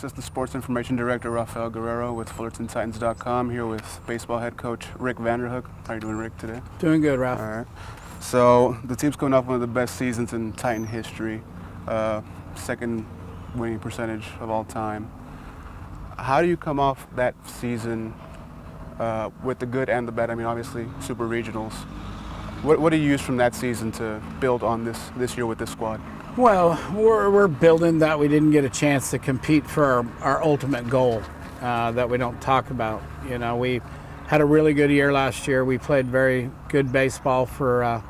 Assistant Sports Information Director Rafael Guerrero with FullertonTitans.com, here with baseball head coach Rick Vanderhook. How are you doing, Rick, today? Doing good, Ralph. All right. So the team's coming off one of the best seasons in Titan history, second winning percentage of all time. How do you come off that season with the good and the bad? I mean, obviously, super regionals. What do you use from that season to build on this year with this squad? Well, we're building that we didn't get a chance to compete for our ultimate goal that we don't talk about. You know, we had a really good year last year. We played very good baseball for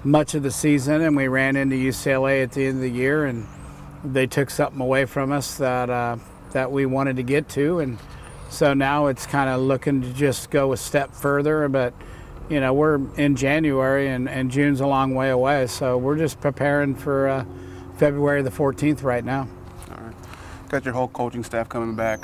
much of the season, and we ran into UCLA at the end of the year, and they took something away from us that we wanted to get to, and so now it's kind of looking to just go a step further. But you know, we're in January, and June's a long way away, so we're just preparing for February the 14th right now. All right. Got your whole coaching staff coming back.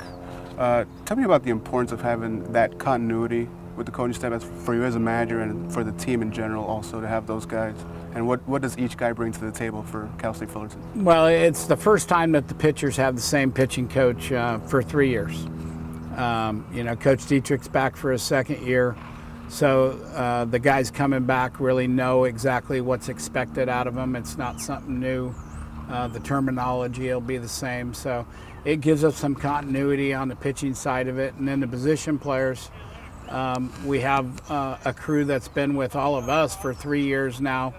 Tell me about the importance of having that continuity with the coaching staff for you as a manager and for the team in general also to have those guys. And what does each guy bring to the table for Cal State Fullerton? Well, it's the first time that the pitchers have the same pitching coach for 3 years. You know, Coach Dietrich's back for his second year. So the guys coming back really know exactly what's expected out of them. It's not something new. The terminology will be the same. So it gives us some continuity on the pitching side of it. And then the position players, we have a crew that's been with all of us for 3 years now.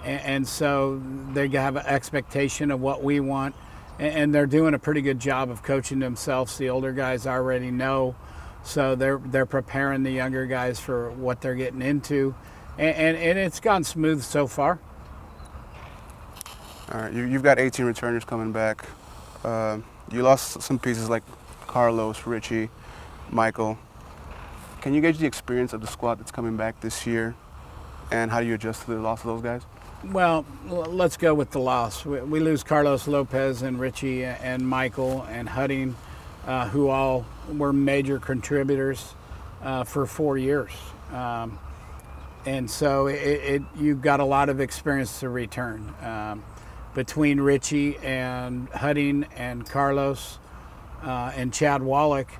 And so they have an expectation of what we want. And they're doing a pretty good job of coaching themselves. The older guys already know. So they're preparing the younger guys for what they're getting into, and it's gone smooth so far. All right, you've got 18 returners coming back. You lost some pieces like Carlos, Richie, Michael. Can you gauge the experience of the squad that's coming back this year, and how do you adjust to the loss of those guys? Well, let's go with the loss. We lose Carlos Lopez and Richie and Michael and Hudding, who all were major contributors for 4 years. And so you've got a lot of experience to return. Between Richie and Hudding and Carlos and Chad Wallach,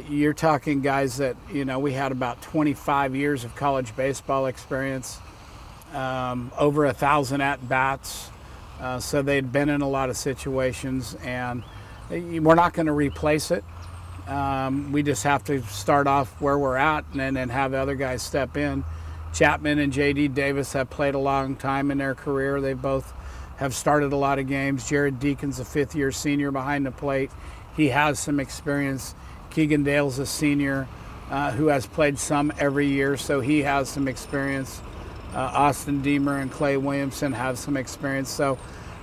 you're talking guys that, you know, we had about 25 years of college baseball experience, over 1,000 at-bats. So they'd been in a lot of situations, and we're not going to replace it. We just have to start off where we're at and then have the other guys step in. Chapman and J.D. Davis have played a long time in their career. They both have started a lot of games. Jared Deacon's a fifth-year senior behind the plate. He has some experience. Keegan Dale's a senior who has played some every year, so he has some experience. Austin Deemer and Clay Williamson have some experience. So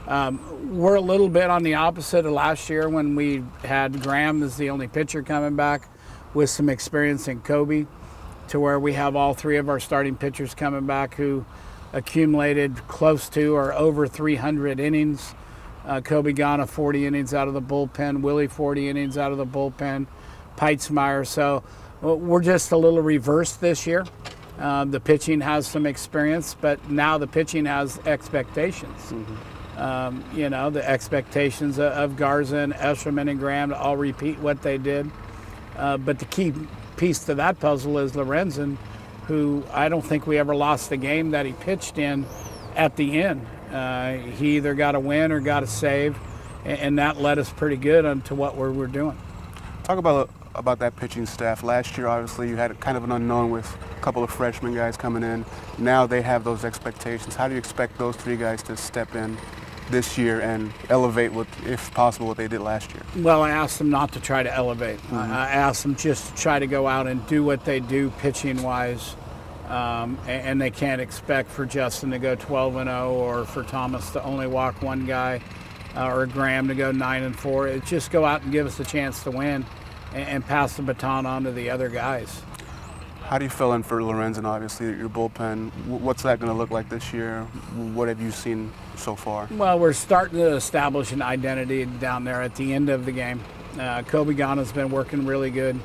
we're a little bit on the opposite of last year when we had Graham as the only pitcher coming back with some experience in Kobe, to where we have all three of our starting pitchers coming back who accumulated close to or over 300 innings. Kobe Ghana 40 innings out of the bullpen, Willie 40 innings out of the bullpen, Peitzmeyer. So we're just a little reversed this year. The pitching has some experience, but now the pitching has expectations. Mm-hmm. You know, the expectations of Garza and Escherman and Graham to all repeat what they did. But the key piece to that puzzle is Lorenzen, who I don't think we ever lost the game that he pitched in at the end. He either got a win or got a save, and that led us pretty good onto what we're doing. Talk about that pitching staff. Last year, obviously, you had kind of an unknown with a couple of freshman guys coming in. Now they have those expectations. How do you expect those three guys to step in this year and elevate, if possible, what they did last year? Well, I asked them not to try to elevate. Mm-hmm. I asked them just to try to go out and do what they do pitching-wise. And they can't expect for Justin to go 12-0 or for Thomas to only walk one guy or Graham to go 9-4. It's just go out and give us a chance to win and pass the baton on to the other guys. How do you fill in for Lorenzen, obviously, your bullpen? What's that going to look like this year? What have you seen so far? Well, we're starting to establish an identity down there at the end of the game. Kobe Ghana's been working really good,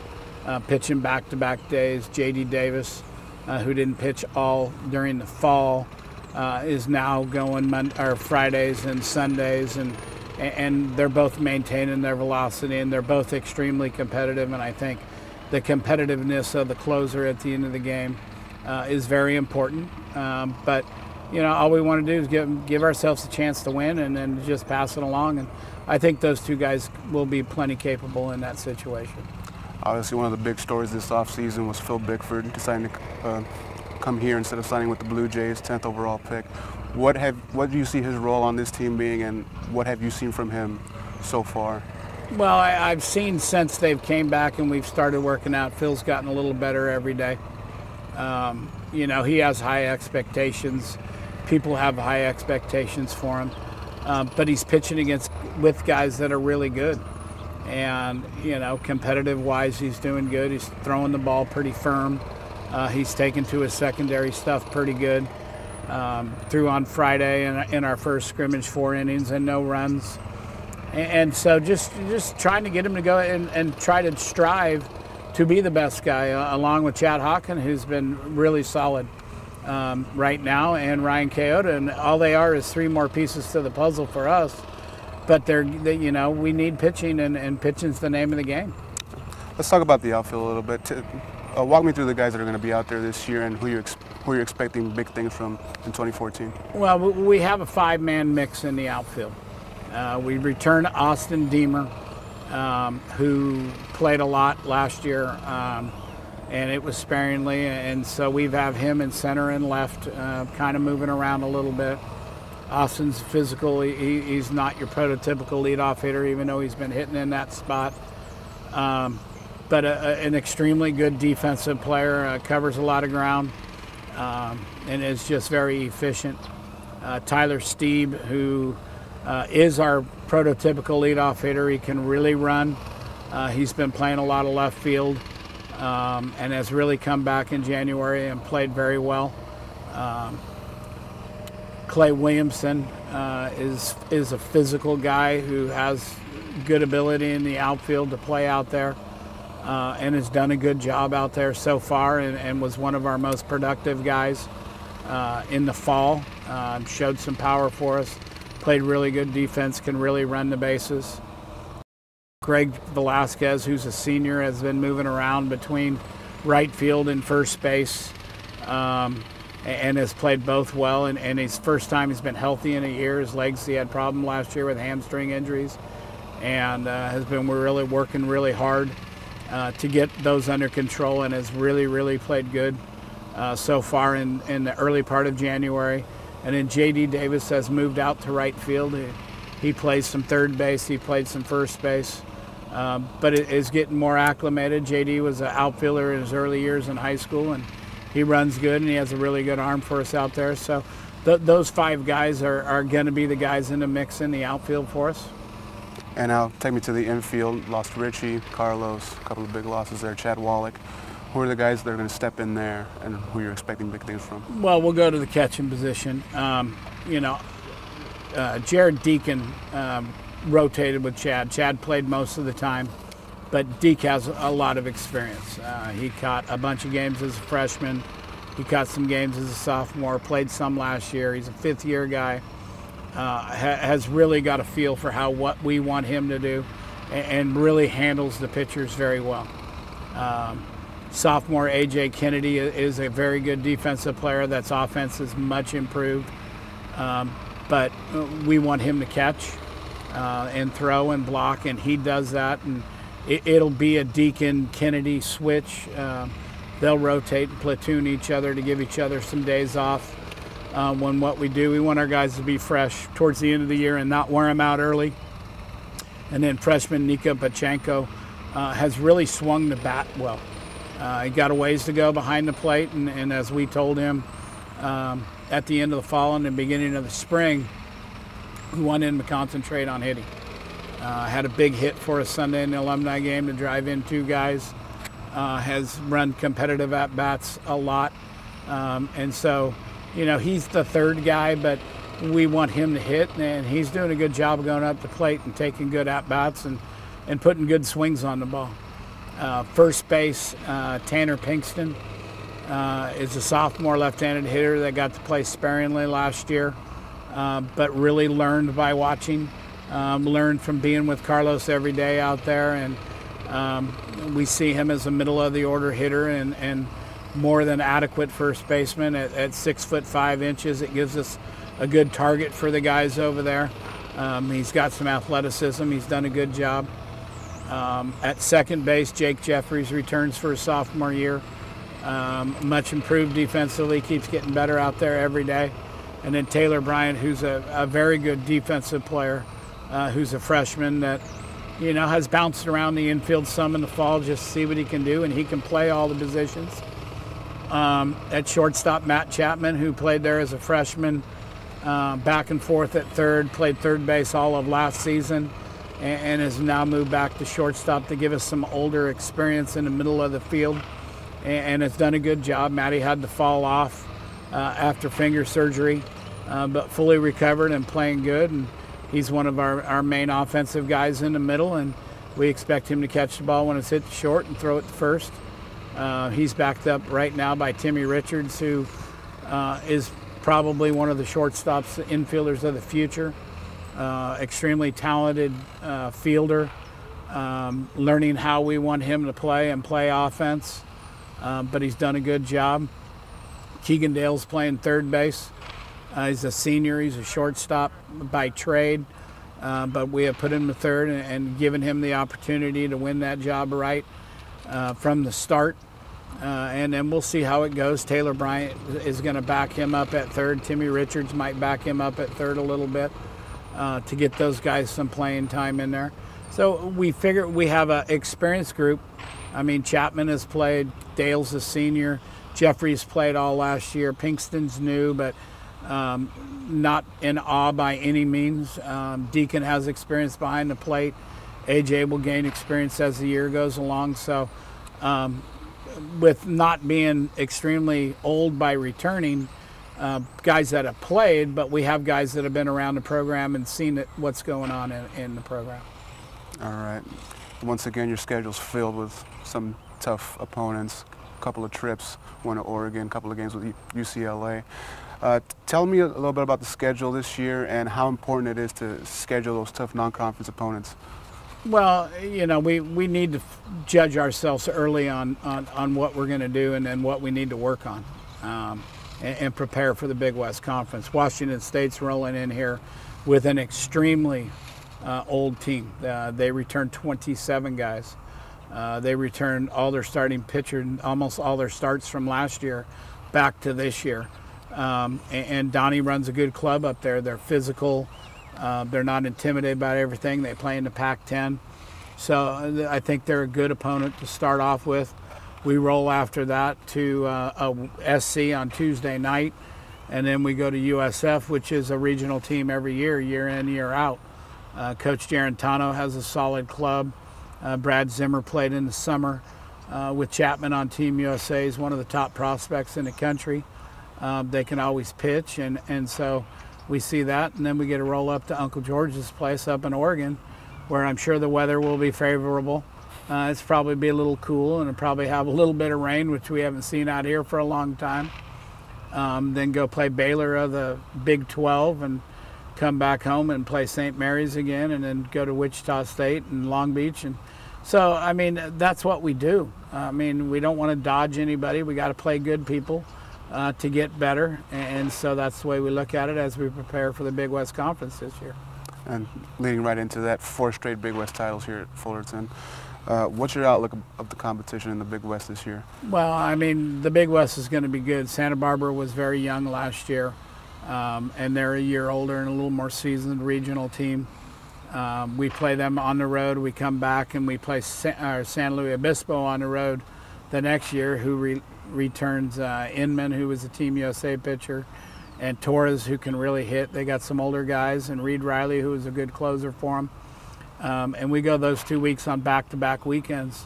pitching back-to-back days. J.D. Davis, who didn't pitch all during the fall, is now going Fridays and Sundays, and and they're both maintaining their velocity, and they're both extremely competitive. And I think the competitiveness of the closer at the end of the game is very important. But all we want to do is give ourselves a chance to win, and then just pass it along. And I think those two guys will be plenty capable in that situation. Obviously, one of the big stories this offseason was Phil Bickford deciding to come here instead of signing with the Blue Jays, 10th overall pick. What do you see his role on this team being, and what have you seen from him so far? Well, I've seen since they've came back and we've started working out, Phil's gotten a little better every day. He has high expectations. People have high expectations for him. But he's pitching with guys that are really good. And, competitive-wise, he's doing good. He's throwing the ball pretty firm. He's taken to his secondary stuff pretty good. Threw on Friday in our first scrimmage 4 innings and no runs. And so just trying to get him to go and try to strive to be the best guy, along with Chad Hawken, who's been really solid right now, and Ryan Keota. And all they are is 3 more pieces to the puzzle for us. But we need pitching, and pitching's the name of the game. Let's talk about the outfield a little bit. Walk me through the guys that are going to be out there this year and who you're expecting big things from in 2014. Well, we have a 5-man mix in the outfield. We returned Austin Deemer, who played a lot last year, and it was sparingly. And so we have him in center and left, kind of moving around a little bit. Austin's physical. He's not your prototypical leadoff hitter, even though he's been hitting in that spot. But an extremely good defensive player, covers a lot of ground, and is just very efficient. Tyler Steeb, who is our prototypical leadoff hitter. He can really run. He's been playing a lot of left field, and has really come back in January and played very well. Clay Williamson is a physical guy who has good ability in the outfield to play out there, and has done a good job out there so far, and was one of our most productive guys in the fall. Showed some power for us, played really good defense, can really run the bases. Greg Velasquez, who's a senior, has been moving around between right field and first base, and has played both well. And his first time he's been healthy in a year. His legs, he had problem last year with hamstring injuries, and has been working really hard to get those under control, and has really played good so far in the early part of January. And then J.D. Davis has moved out to right field. He plays some third base. He played some first base, but it is getting more acclimated. J.D. was an outfielder in his early years in high school, and he runs good, and he has a really good arm for us out there. So those 5 guys are going to be the guys in the mix in the outfield for us. And now take me to the infield. Lost Richie, Carlos, a couple of big losses there, Chad Wallach. Who are the guys that are going to step in there, and who you're expecting big things from? Well, we'll go to the catching position. Jared Deacon rotated with Chad. Chad played most of the time, but Deke has a lot of experience. He caught a bunch of games as a freshman. He caught some games as a sophomore, played some last year. He's a 5th-year guy. Has really got a feel for what we want him to do, and really handles the pitchers very well. Sophomore A.J. Kennedy is a very good defensive player. That's offense is much improved, but we want him to catch and throw and block, and he does that. And it'll be a Deacon-Kennedy switch. They'll rotate and platoon each other to give each other some days off. When what we do, we want our guys to be fresh towards the end of the year and not wear them out early. And then freshman Nika Pachenko has really swung the bat well. He got a ways to go behind the plate, and as we told him at the end of the fall and the beginning of the spring, we want him to concentrate on hitting. Had a big hit for us Sunday in the alumni game to drive in 2 guys. Has run competitive at-bats a lot. And so, he's the 3rd guy, but we want him to hit, and he's doing a good job of going up the plate and taking good at-bats and putting good swings on the ball. First base, Tanner Pinkston is a sophomore left-handed hitter that got to play sparingly last year, but really learned by watching. learned from being with Carlos every day out there, and we see him as a middle of the order hitter and more than adequate first baseman at 6'5". It gives us a good target for the guys over there. He's got some athleticism. He's done a good job. At second base, Jake Jeffries returns for his sophomore year. Much improved defensively, keeps getting better out there every day. And then Taylor Bryant, who's a very good defensive player, who's a freshman that, has bounced around the infield some in the fall just to see what he can do, and he can play all the positions. At shortstop, Matt Chapman, who played there as a freshman, back and forth at third, played third base all of last season, and has now moved back to shortstop to give us some older experience in the middle of the field, and has done a good job. Matty had to fall off after finger surgery, but fully recovered and playing good, and he's one of our main offensive guys in the middle, and we expect him to catch the ball when it's hit short and throw it to first. He's backed up right now by Timmy Richards, who is probably one of the shortstops, infielders of the future. Extremely talented fielder, learning how we want him to play and play offense, but he's done a good job. Keegan Dale's playing third base. He's a senior. He's a shortstop by trade, but we have put him to third and given him the opportunity to win that job right from the start. And then we'll see how it goes. Taylor Bryant is going to back him up at third. Timmy Richards might back him up at third a little bit to get those guys some playing time in there. So we figure we have an experienced group. I mean, Chapman has played. Dale's a senior. Jeffries played all last year. Pinkston's new, but not in awe by any means. Deacon has experience behind the plate. AJ will gain experience as the year goes along. So with not being extremely old by returning, guys that have played, but we have guys that have been around the program and seen what's going on in the program. All right. Once again, your schedule's filled with some tough opponents, a couple of trips, one to Oregon, a couple of games with UCLA. Tell me a little bit about the schedule this year and how important it is to schedule those tough non-conference opponents. Well, we need to judge ourselves early on what we're going to do and then what we need to work on and prepare for the Big West Conference. Washington State's rolling in here with an extremely old team. They returned 27 guys. They returned all their starting pitchers, almost all their starts from last year back to this year. And Donnie runs a good club up there. They're physical. They're not intimidated by everything. They play in the Pac-10. So I think they're a good opponent to start off with. We roll after that to a SC on Tuesday night, and then we go to USF, which is a regional team every year, year in, year out. Coach Garantano has a solid club. Brad Zimmer played in the summer with Chapman on Team USA. He's one of the top prospects in the country. They can always pitch, and so we see that, and then we get to roll up to Uncle George's place up in Oregon, where I'm sure the weather will be favorable. It's probably be a little cool, and it'll probably have a little bit of rain, which we haven't seen out here for a long time. Then go play Baylor of the Big 12 and come back home and play St. Mary's again, and then go to Wichita State and Long Beach. And so, I mean, that's what we do. I mean, we don't want to dodge anybody. We got to play good people to get better, and so that's the way we look at it as we prepare for the Big West Conference this year. And leading right into that, 4 straight Big West titles here at Fullerton. What's your outlook of the competition in the Big West this year? Well, I mean, the Big West is going to be good. Santa Barbara was very young last year, and they're a year older and a little more seasoned regional team. We play them on the road. We come back and we play San Luis Obispo on the road the next year, who returns Inman, who was a Team USA pitcher, and Torres, who can really hit. They got some older guys, and Reed Riley, who is a good closer for them. And we go those 2 weeks on back-to-back weekends,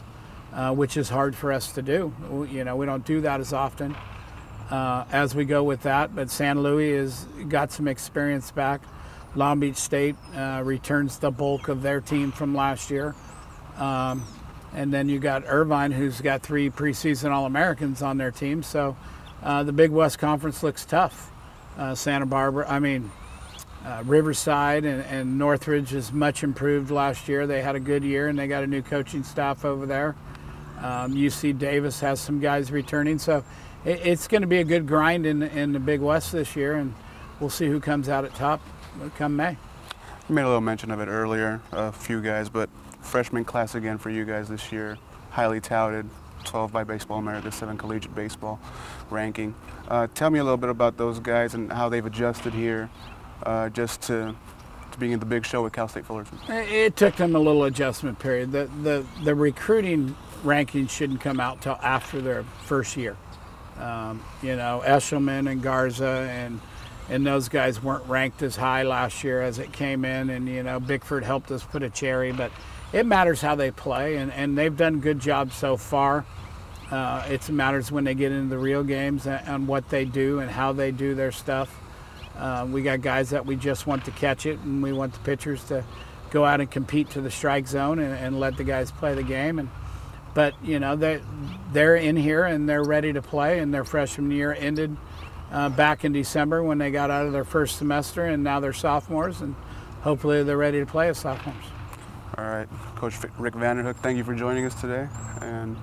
which is hard for us to do. We don't do that as often as we go with that. But San Luis has got some experience back. Long Beach State returns the bulk of their team from last year. And then you got Irvine, who's got 3 preseason All-Americans on their team. So the Big West Conference looks tough. Riverside and Northridge is much improved last year. They had a good year, and they got a new coaching staff over there. UC Davis has some guys returning, so it's going to be a good grind in the Big West this year, and we'll see who comes out at top come May. You made a little mention of it earlier, a few guys, but freshman class again for you guys this year, highly touted, 12 by Baseball America, 7 collegiate baseball ranking. Tell me a little bit about those guys and how they've adjusted here just to being in the big show with Cal State Fullerton. It took them a little adjustment period. The recruiting rankings shouldn't come out till after their first year. You know, Eshelman and Garza and those guys weren't ranked as high last year as it came in, and you know, Bickford helped us put a cherry, but it matters how they play, and they've done a good job so far. It matters when they get into the real games and what they do and how they do their stuff. We got guys that we just want to catch it, and we want the pitchers to go out and compete to the strike zone and let the guys play the game. But you know, they're in here and they're ready to play, and their freshman year ended back in December when they got out of their first semester, and now they're sophomores, and hopefully they're ready to play as sophomores. All right, Coach Rick Vanderhook, thank you for joining us today, and